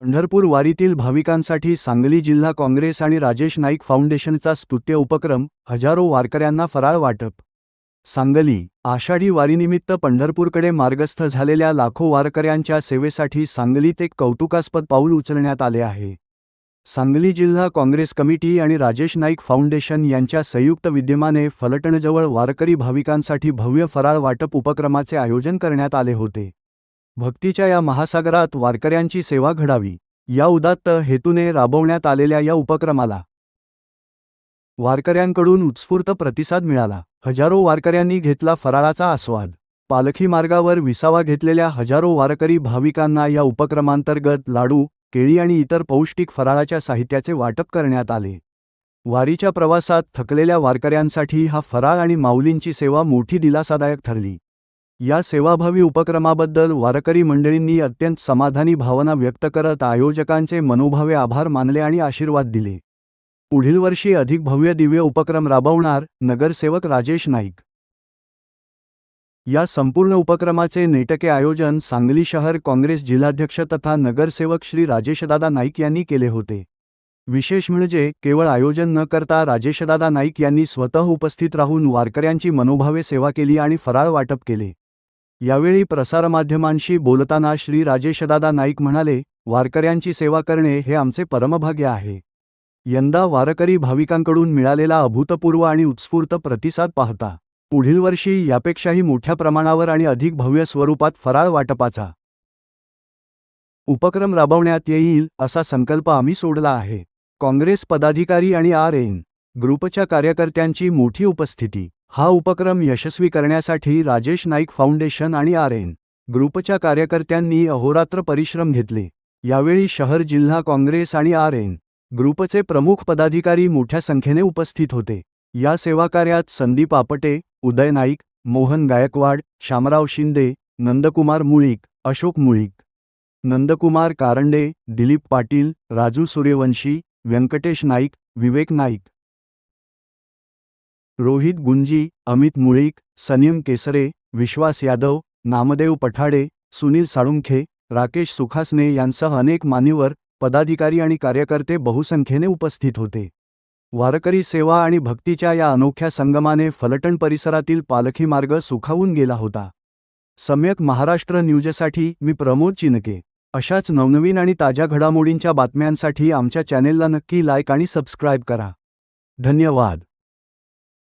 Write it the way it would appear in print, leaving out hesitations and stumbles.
पंढरपूर वारीतील भाविकांसाठी सांगली जिल्हा काँग्रेस आणि राजेश नाईक फाउंडेशनचा स्तुत्य उपक्रम, हजारो वारकऱ्यांना फराळ वाटप. सांगली. आषाढी वारीनिमित्त पंढरपूरकडे मार्गस्थ झालेल्या लाखो वारकऱ्यांच्या सेवेसाठी सांगलीत एक कौतुकास्पद पाऊल उचलण्यात आले आहे. सांगली जिल्हा काँग्रेस कमिटी आणि राजेश नाईक फाउंडेशन यांच्या संयुक्त विद्यमाने फलटणजवळ वारकरी भाविकांसाठी भव्य फराळ वाटप उपक्रमाचे आयोजन करण्यात आले होते. भक्तीच्या या महासागरात वारकऱ्यांची सेवा घडावी, या उदात्त हेतूने राबवण्यात आलेल्या या उपक्रमाला वारकऱ्यांकडून उत्स्फूर्त प्रतिसाद मिळाला. हजारो वारकऱ्यांनी घेतला फराळाचा आस्वाद. पालखी मार्गावर विसावा घेतलेल्या हजारो वारकरी भाविकांना या उपक्रमांतर्गत लाडू, केळी आणि इतर पौष्टिक फराळाच्या साहित्याचे वाटप करण्यात आले. वारीच्या प्रवासात थकलेल्या वारकऱ्यांसाठी हा फराळ आणि माऊलींची सेवा मोठी दिलासादायक ठरली. या सेवाभावी उपक्रमाबद्दल वारकरी मंडळींनी अत्यंत समाधानी भावना व्यक्त करत आयोजकांचे मनोभावे आभार मानले आणि आशीर्वाद दिले. पुढील वर्षी अधिक भव्य दिव्य उपक्रम राबवणार, नगरसेवक राजेश नाईक. या संपूर्ण उपक्रमाचे नेटके आयोजन सांगली शहर काँग्रेस जिल्हाध्यक्ष तथा नगरसेवक श्री राजेशदादा नाईक यांनी केले होते. विशेष म्हणजे केवळ आयोजन न करता राजेशदादा नाईक यांनी स्वतः उपस्थित राहून वारकऱ्यांची मनोभावे सेवा केली आणि फराळ वाटप केले. यावेळी प्रसारमाध्यमांशी बोलताना श्री राजेशदादा नाईक म्हणाले, वारकऱ्यांची सेवा करणे हे आमचे परमभाग्य आहे. यंदा वारकरी भाविकांकडून मिळालेला अभूतपूर्व आणि उत्स्फूर्त प्रतिसाद पाहता पुढील वर्षी यापेक्षाही मोठ्या प्रमाणावर आणि अधिक भव्य स्वरूपात फराळ वाटपाचा उपक्रम राबवण्यात येईल, असा संकल्प आम्ही सोडला आहे. काँग्रेस पदाधिकारी आणि आर.एन. ग्रुपच्या कार्यकर्त्यांची मोठी उपस्थिती. हा उपक्रम यशस्वी करण्यासाठी राजेश नाईक फाउंडेशन आणि आर.एन. ग्रुपच्या कार्यकर्त्यांनी अहोरात्र परिश्रम घेतले. यावेळी शहर जिल्हा काँग्रेस आणि आर.एन. ग्रुपचे प्रमुख पदाधिकारी मोठ्या संख्येने उपस्थित होते. या सेवाकार्यात संदीप आपटे, उदय नाईक, मोहन गायकवाड, शामराव शिंदे, नंदकुमार मुळीक, अशोक मुळीक, नंदकुमार कारंडे, दिलीप पाटील, राजू सूर्यवंशी, व्यंकटेश नाईक, विवेक नाईक, रोहित गुंजी, अमित मुळीक, सनियम केसरे, विश्वास यादव, नामदेव पठाडे, सुनील साळुंखे, राकेश सुखासने यांसह अनेक मान्यवर, पदाधिकारी आणि कार्यकर्ते बहुसंख्येने उपस्थित होते. वारकरी सेवा आणि भक्तीच्या या अनोख्या संगमाने फलटण परिसरातील पालखी मार्ग सुखावून गेला होता. सम्यक महाराष्ट्र न्यूजसाठी मी प्रमोद चिनके. अशाच नवनवीन आणि ताज्या घडामोडींच्या बातम्यांसाठी आमच्या चॅनेलला नक्की लाईक आणि सबस्क्राईब करा. धन्यवाद.